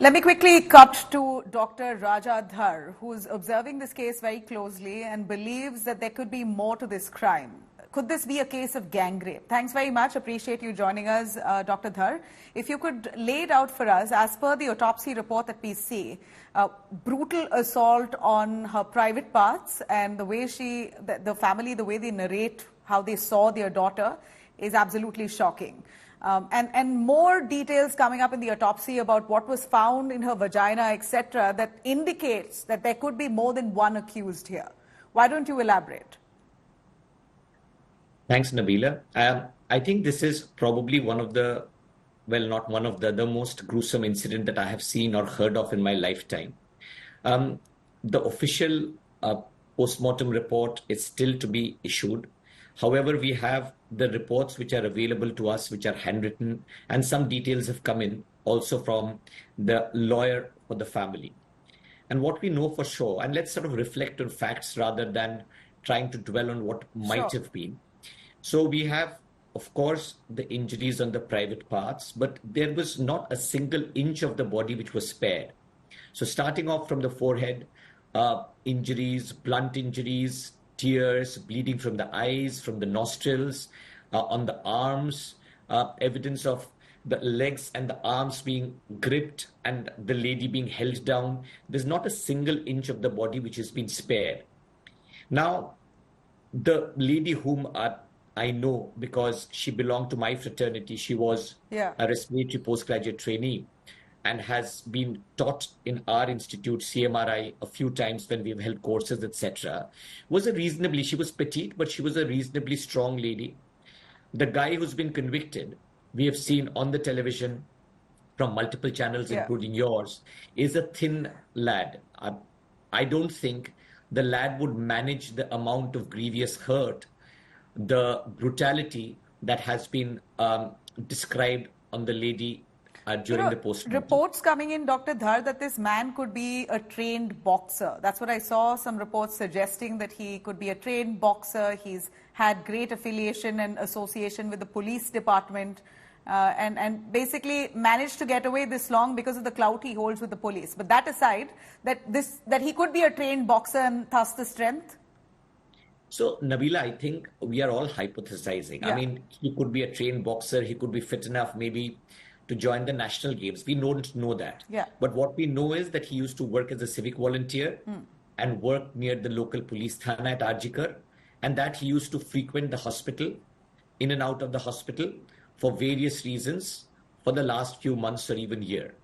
Let me quickly cut to Dr. Raja Dhar, who's observing this case very closely and believes that there could be more to this crime. Could this be a case of gang rape? Thanks very much. Appreciate you joining us, Dr. Dhar. If you could lay it out for us, as per the autopsy report that we see, brutal assault on her private parts, and the way the family, the way they narrate how they saw their daughter is absolutely shocking. And more details coming up in the autopsy about what was found in her vagina, etc., that indicates that there could be more than one accused here. Why don't you elaborate? Thanks, Nabila. I think this is probably one of the, well, not one of the most gruesome incident that I have seen or heard of in my lifetime. The official post-mortem report is still to be issued. However, we have the reports which are available to us, which are handwritten, and some details have come in also from the lawyer for the family. And what we know for sure, and let's sort of reflect on facts rather than trying to dwell on what might have been. So we have, of course, the injuries on the private parts, but there was not a single inch of the body which was spared. So starting off from the forehead, injuries, blunt injuries, tears, bleeding from the eyes, from the nostrils, on the arms, evidence of the legs and the arms being gripped and the lady being held down. There's not a single inch of the body which has been spared. Now, the lady whom I know because she belonged to my fraternity, she was a respiratory postgraduate trainee and has been taught in our institute, CMRI, a few times when we've held courses, etc. She was petite, but she was a reasonably strong lady. The guy who's been convicted, we have seen on the television from multiple channels, including yours, is a thin lad. I don't think the lad would manage the amount of grievous hurt, the brutality that has been described on the lady during the post-mortem. Reports coming in, Dr. Dhar, that this man could be a trained boxer. That's what I saw, some reports suggesting that he could be a trained boxer. He's had great affiliation and association with the police department and basically managed to get away this long because of the clout he holds with the police. But that aside, that he could be a trained boxer and thus the strength? So, Nabila, I think we are all hypothesizing. I mean, he could be a trained boxer. He could be fit enough maybe to join the national games. We don't know that. But what we know is that he used to work as a civic volunteer and work near the local police thana at Arjikar, and that he used to frequent the hospital, in and out of the hospital for various reasons for the last few months or even year.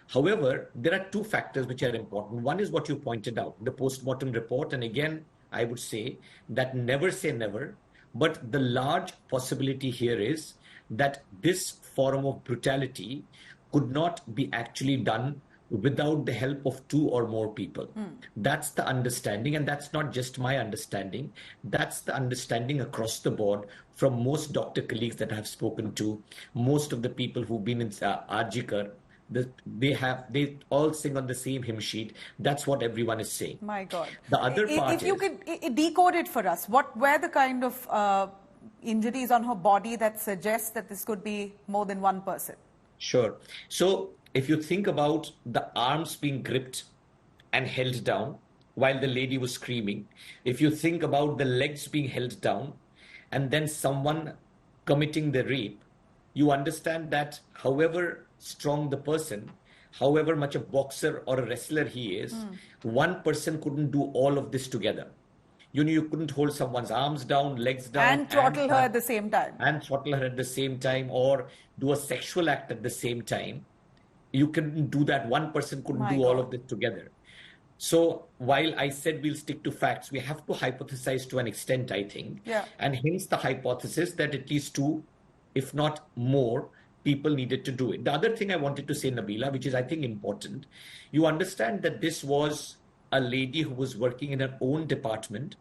However, there are two factors which are important. One is what you pointed out, the post-mortem report. And again, I would say that never say never, but the large possibility here is that this form of brutality could not be actually done without the help of two or more people. That's the understanding, and that's not just my understanding. That's the understanding across the board from most doctor colleagues that I have spoken to, most of the people who've been in Arjikar. They all sing on the same hymn sheet. That's what everyone is saying. My God. The other part if you could decode it for us, what were the kind of injuries on her body that suggest that this could be more than one person? Sure. So if you think about the arms being gripped and held down while the lady was screaming, if you think about the legs being held down and then someone committing the rape, you understand that however strong the person, however much a boxer or a wrestler he is, one person couldn't do all of this together. You couldn't hold someone's arms down, legs down. And throttle her at the same time. And throttle her at the same time, or do a sexual act at the same time. You couldn't do that. One person couldn't do all of this together. So while I said we'll stick to facts, we have to hypothesize to an extent, I think. And hence the hypothesis that at least two, if not more, people needed to do it. The other thing I wanted to say, Nabila, which is I think important, you understand that this was a lady who was working in her own department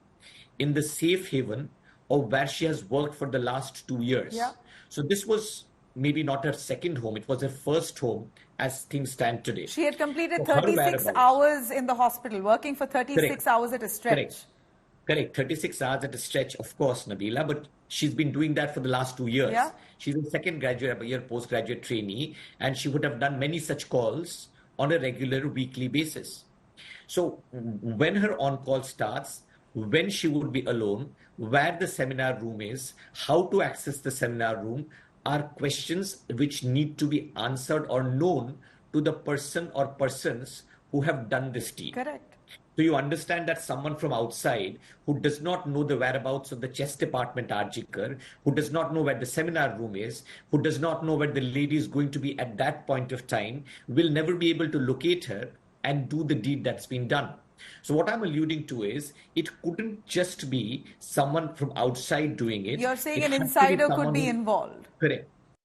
in the safe haven of where she has worked for the last 2 years. So this was maybe not her second home, it was her first home as things stand today. She had completed 36 hours in the hospital, working for 36 hours at a stretch. Correct, 36 hours at a stretch, of course, Nabila, but she's been doing that for the last 2 years. She's a second graduate year postgraduate trainee, and she would have done many such calls on a regular weekly basis. So when her on-call starts, when she would be alone, where the seminar room is, how to access the seminar room are questions which need to be answered or known to the person or persons who have done this deed. Correct. So you understand that someone from outside who does not know the whereabouts of the chess department Arjikar, who does not know where the seminar room is, who does not know where the lady is going to be at that point of time, will never be able to locate her and do the deed that's been done. So what I'm alluding to is it couldn't just be someone from outside doing it. You're saying It an had to be insider could someone be who, involved. correct.